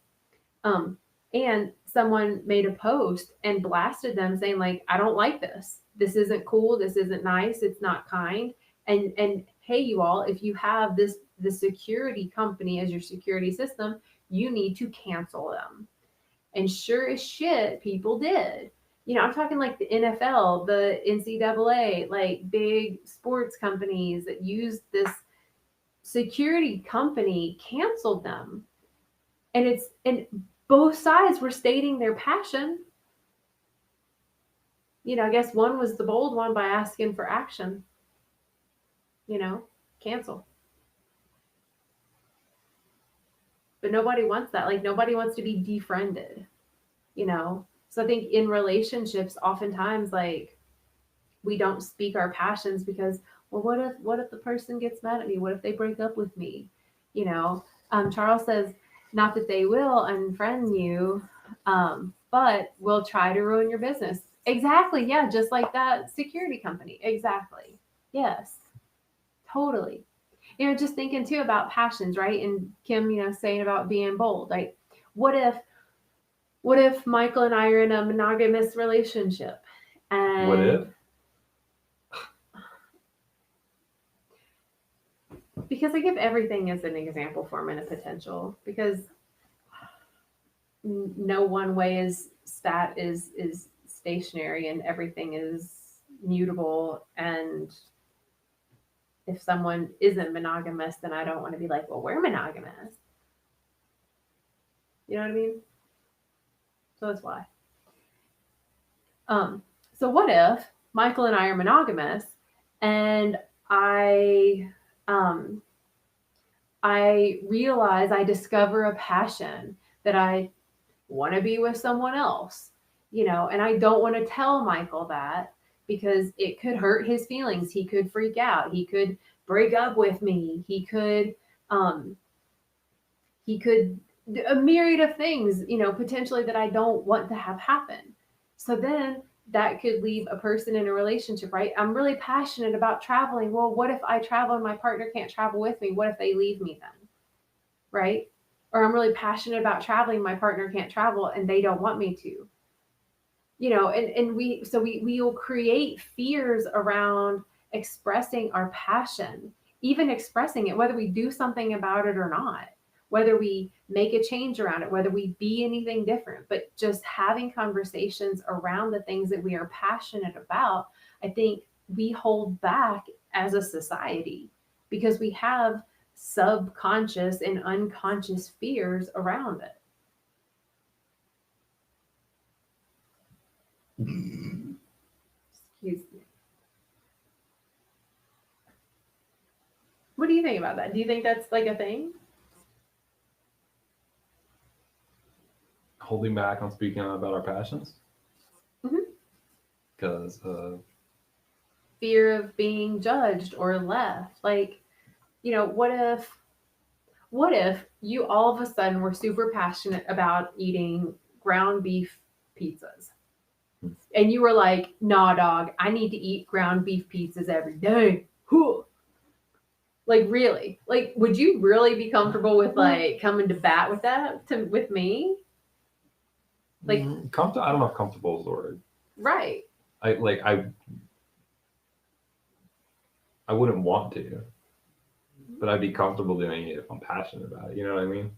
And someone made a post and blasted them, saying, like, I don't like this. This isn't cool. This isn't nice. It's not kind. And hey, you all, if you have the security company as your security system, you need to cancel them. And sure as shit, people did. I'm talking like the NFL, the NCAA, like big sports companies that used this security company canceled them. And both sides were stating their passion. I guess one was the bold one by asking for action. Cancel. But nobody wants that. Like, nobody wants to be defriended. So I think in relationships, oftentimes, like, we don't speak our passions because, well, what if the person gets mad at me? What if they break up with me? Charles says, not that they will unfriend you, but will try to ruin your business. Exactly. Yeah. Just like that security company. Exactly. Yes. Totally. Just thinking too about passions, right? And Kim, saying about being bold. Like, what if Michael and I are in a monogamous relationship? And what if? Because I give everything as an example form and a potential, because no one way is stationary, and everything is mutable. And if someone isn't monogamous, then I don't want to be like, well, we're monogamous. You know what I mean? So that's why. So what if Michael and I are monogamous, and I discover a passion that I want to be with someone else, and I don't want to tell Michael that, because it could hurt his feelings. He could freak out. He could break up with me. He could a myriad of things, potentially, that I don't want to have happen. So then that could leave a person in a relationship, right? I'm really passionate about traveling. Well, what if I travel and my partner can't travel with me? What if they leave me then? Right? Or I'm really passionate about traveling, my partner can't travel and they don't want me to. And we will create fears around expressing our passion, even expressing it, whether we do something about it or not, whether we make a change around it, whether we be anything different, but just having conversations around the things that we are passionate about. I think we hold back as a society because we have subconscious and unconscious fears around it. Excuse me. What do you think about that? Do you think that's like a thing? Holding back on speaking about our passions? Because fear of being judged or left. Like, what if you all of a sudden were super passionate about eating ground beef pizzas? And you were like, nah, dog, I need to eat ground beef pizzas every day. Like, really? Like, would you really be comfortable with, like, coming to bat with that with me? Like, I don't know if comfortable is the word. Right. I wouldn't want to, but I'd be comfortable doing it if I'm passionate about it. You know what I mean?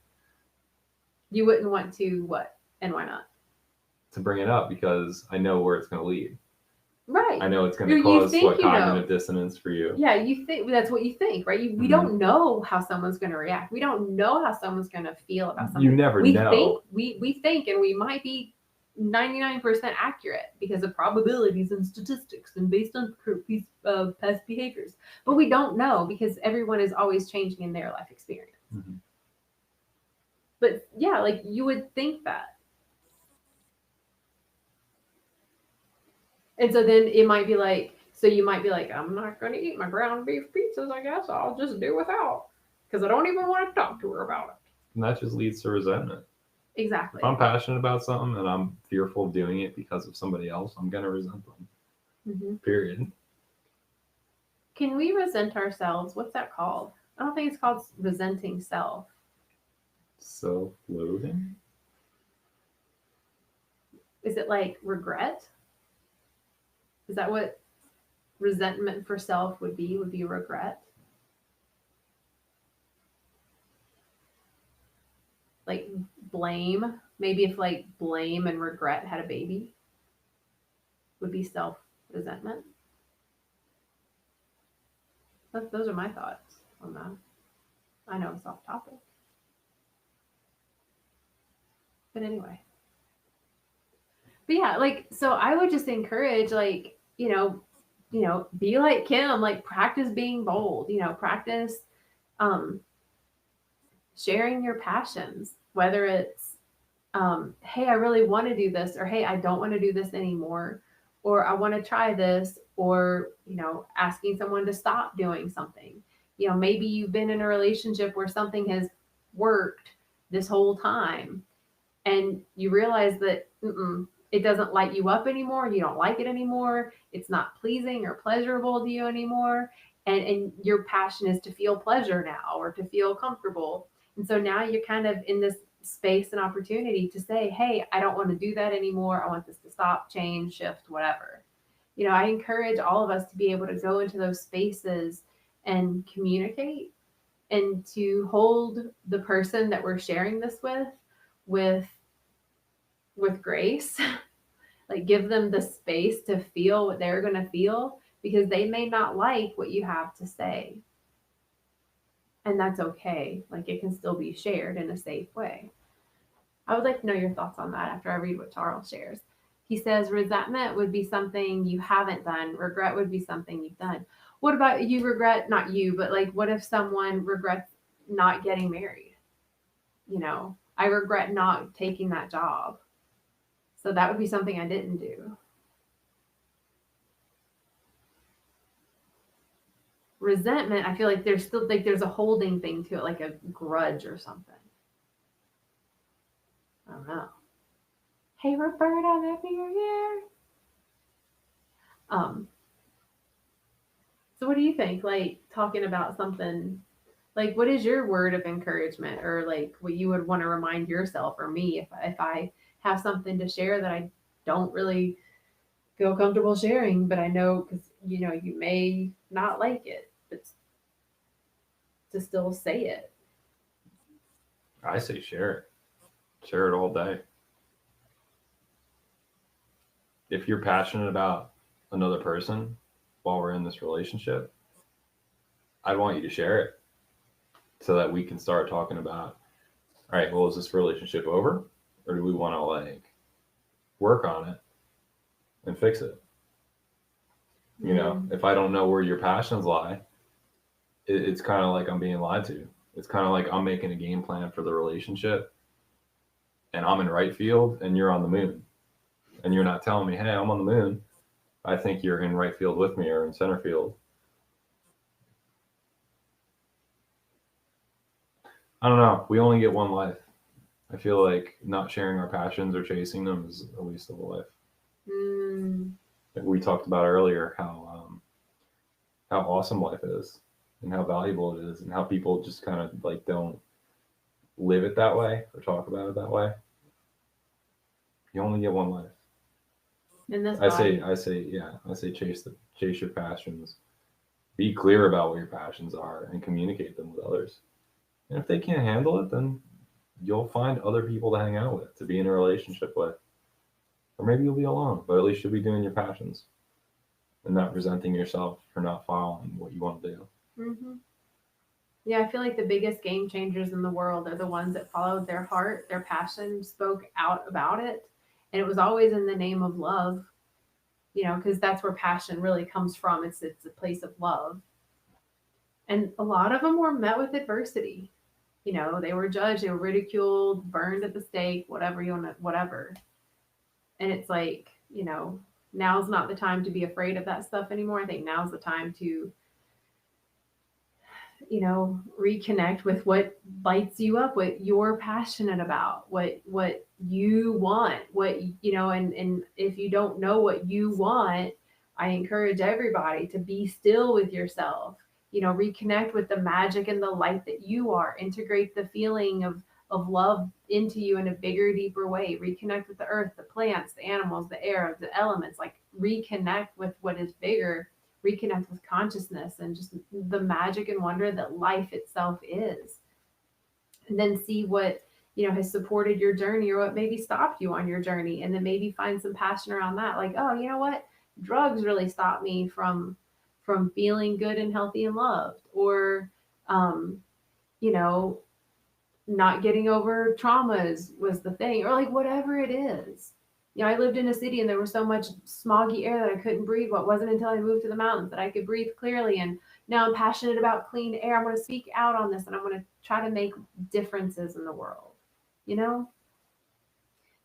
You wouldn't want to what? And why not? to bring it up because I know where it's going to lead. Right. I know it's going to You cause think you know. cognitive dissonance for you. Yeah, you think that's what you think, right? We don't know how someone's going to react. We don't know how someone's going to feel about something. You never know. We think, and we might be 99% accurate because of probabilities and statistics and based on past behaviors. But we don't know because everyone is always changing in their life experience. Mm-hmm. But yeah, like you would think that. And so then it might be like, so you might be like, I'm not going to eat my ground beef pizzas, I guess. I'll just do without because I don't even want to talk to her about it. And that just leads to resentment. Exactly. If I'm passionate about something and I'm fearful of doing it because of somebody else, I'm going to resent them. Mm-hmm. Period. Can we resent ourselves? What's that called? I don't think it's called resenting self. Self-loathing? Is it like regret? Is that what resentment for self would be? Would be regret? Like blame? Maybe if like blame and regret had a baby, would be self-resentment. Those are my thoughts on that. I know it's off topic. But anyway. But yeah, like, so I would just encourage, like, you know, be like Kim, like practice being bold, practice sharing your passions, whether it's, hey, I really want to do this, or hey, I don't want to do this anymore, or I want to try this, or, asking someone to stop doing something. Maybe you've been in a relationship where something has worked this whole time and you realize that it doesn't light you up anymore. You don't like it anymore. It's not pleasing or pleasurable to you anymore. And your passion is to feel pleasure now or to feel comfortable. And so now you're kind of in this space and opportunity to say, hey, I don't want to do that anymore. I want this to stop, change, shift, whatever. I encourage all of us to be able to go into those spaces and communicate and to hold the person that we're sharing this with grace. Like give them the space to feel what they're going to feel because they may not like what you have to say. And that's okay. Like it can still be shared in a safe way. I would like to know your thoughts on that after I read what Charles shares. He says resentment would be something you haven't done. Regret would be something you've done. What about you regret, not you, but like what if someone regrets not getting married? I regret not taking that job. So that would be something I didn't do. Resentment, I feel like there's still like there's a holding thing to it, like a grudge or something. I don't know. Hey Roberta, happy New Year. So what do you think? Like talking about something, like what is your word of encouragement, or like what you would want to remind yourself or me if I have something to share that I don't really feel comfortable sharing, but I know because you may not like it, but to still say it. I say share it all day. If you're passionate about another person while we're in this relationship, I'd want you to share it so that we can start talking about, all right, well, is this relationship over, or do we want to like work on it and fix it? If I don't know where your passions lie, it's kind of like I'm being lied to. It's kind of like I'm making a game plan for the relationship and I'm in right field and you're on the moon. And you're not telling me, hey, I'm on the moon. I think you're in right field with me or in center field. I don't know. We only get one life. I feel like not sharing our passions or chasing them is a waste of a life. Like we talked about earlier, how awesome life is and how valuable it is and how people just kind of like don't live it that way or talk about it that way. You only get one life. I say chase your passions. Be clear about what your passions are and communicate them with others. And if they can't handle it, then you'll find other people to hang out with, to be in a relationship with. Or maybe you'll be alone, but at least you'll be doing your passions and not resenting yourself for not following what you want to do. Mm-hmm. Yeah, I feel like the biggest game changers in the world are the ones that followed their heart, their passion, spoke out about it. And it was always in the name of love, because that's where passion really comes from. It's a place of love. And a lot of them were met with adversity. They were judged, they were ridiculed, burned at the stake, whatever you want to, whatever. And it's like, now's not the time to be afraid of that stuff anymore. I think now's the time to reconnect with what lights you up, what you're passionate about, what you want, and if you don't know what you want, I encourage everybody to be still with yourself, reconnect with the magic and the light that you are, integrate the feeling of love into you in a bigger, deeper way, reconnect with the earth, the plants, the animals, the air, the elements, like reconnect with what is bigger, reconnect with consciousness and just the magic and wonder that life itself is. And then see what, has supported your journey or what maybe stopped you on your journey. And then maybe find some passion around that. Like, oh, you know what? Drugs really stopped me from feeling good and healthy and loved. Or, not getting over traumas was the thing. Or like whatever it is. I lived in a city and there was so much smoggy air that I couldn't breathe. Well, it wasn't until I moved to the mountains that I could breathe clearly. And now I'm passionate about clean air. I'm going to speak out on this and I'm going to try to make differences in the world.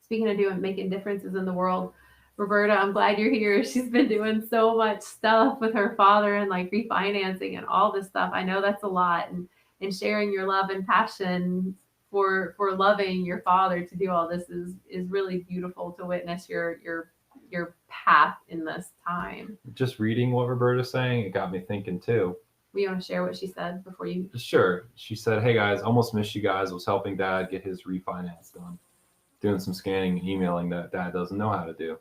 Speaking of making differences in the world, Roberta, I'm glad you're here. She's been doing so much stuff with her father and like refinancing and all this stuff. I know that's a lot, and sharing your love and passion for loving your father to do all this is really beautiful to witness your path in this time. Just reading what Roberta's saying, it got me thinking too. You want to share what she said before you? Sure. She said, "Hey guys, almost missed you guys. Was helping Dad get his refinance done, doing some scanning and emailing that Dad doesn't know how to do."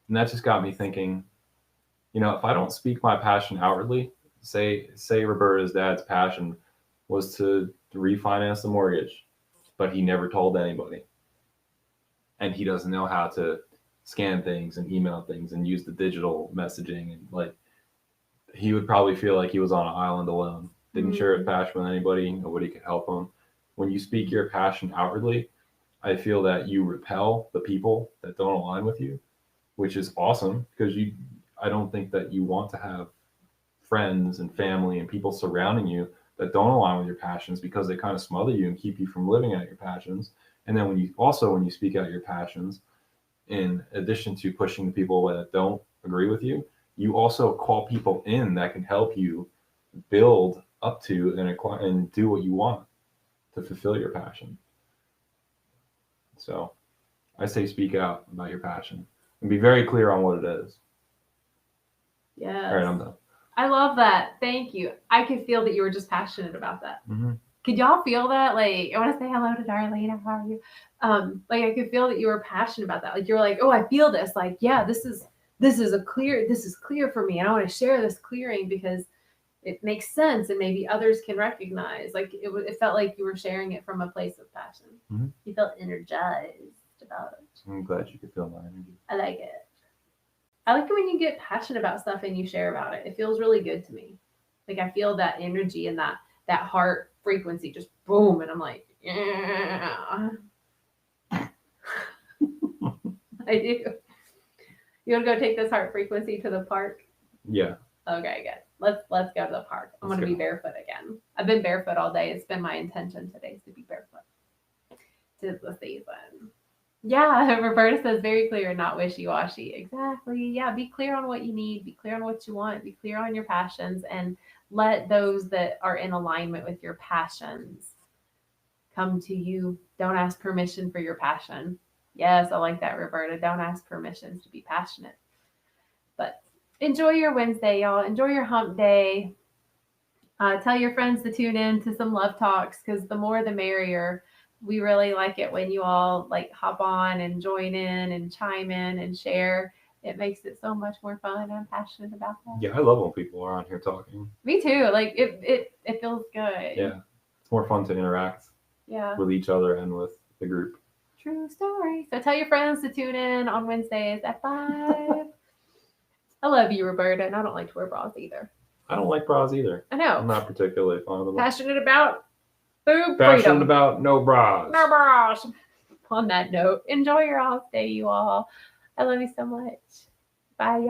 And that just got me thinking, if I don't speak my passion outwardly, say Roberta's dad's passion was to refinance the mortgage, but he never told anybody. And he doesn't know how to scan things and email things and use the digital messaging. And like, he would probably feel like he was on an island alone. Didn't share his passion with anybody. Nobody could help him. When you speak your passion outwardly, I feel that you repel the people that don't align with you, which is awesome because I don't think that you want to have friends and family and people surrounding you that don't align with your passions because they kind of smother you and keep you from living out your passions. And then when you speak out your passions, in addition to pushing the people that don't agree with you, you also call people in that can help you build up to and do what you want to fulfill your passion. So I say speak out about your passion and be very clear on what it is. Yes. All right, I'm done. I love that. Thank you. I could feel that you were just passionate about that. Mm-hmm. Could y'all feel that? Like, I want to say hello to Darlene. How are you? Like, I could feel that you were passionate about that. Like, you're like, oh, I feel this. Like, yeah, this is clear for me. And I want to share this clearing because it makes sense and maybe others can recognize. Like, it felt like you were sharing it from a place of passion. Mm-hmm. You felt energized about it. I'm glad you could feel my energy. I like it. I like it when you get passionate about stuff and you share about it. It feels really good to me. Like, I feel that energy and that heart frequency just boom. And I'm like, yeah. I do. You want to go take this heart frequency to the park? Yeah. Okay, good. Let's go to the park. I'm going to be barefoot again. I've been barefoot all day. It's been my intention today to be barefoot. 'Tis the season. Yeah, Roberta says very clear, not wishy-washy. Exactly. Yeah, be clear on what you need. Be clear on what you want. Be clear on your passions and let those that are in alignment with your passions come to you. Don't ask permission for your passion. Yes, I like that, Roberta. Don't ask permission to be passionate. But enjoy your Wednesday, y'all. Enjoy your hump day. Tell your friends to tune in to some love talks because the more the merrier. We really like it when you all like hop on and join in and chime in and share. It makes it so much more fun. I'm passionate about that. Yeah, I love when people are on here talking. Me too. Like it feels good. Yeah, it's more fun to interact. Yeah. With each other and with the group. True story. So tell your friends to tune in on Wednesdays at 5. I love you, Roberta, and I don't like to wear bras either. I don't like bras either. I know. I'm not particularly fond of them. Passionate about boob Passionate freedom. about no bras. No bras. On that note, enjoy your off day, you all. I love you so much. Bye, y'all.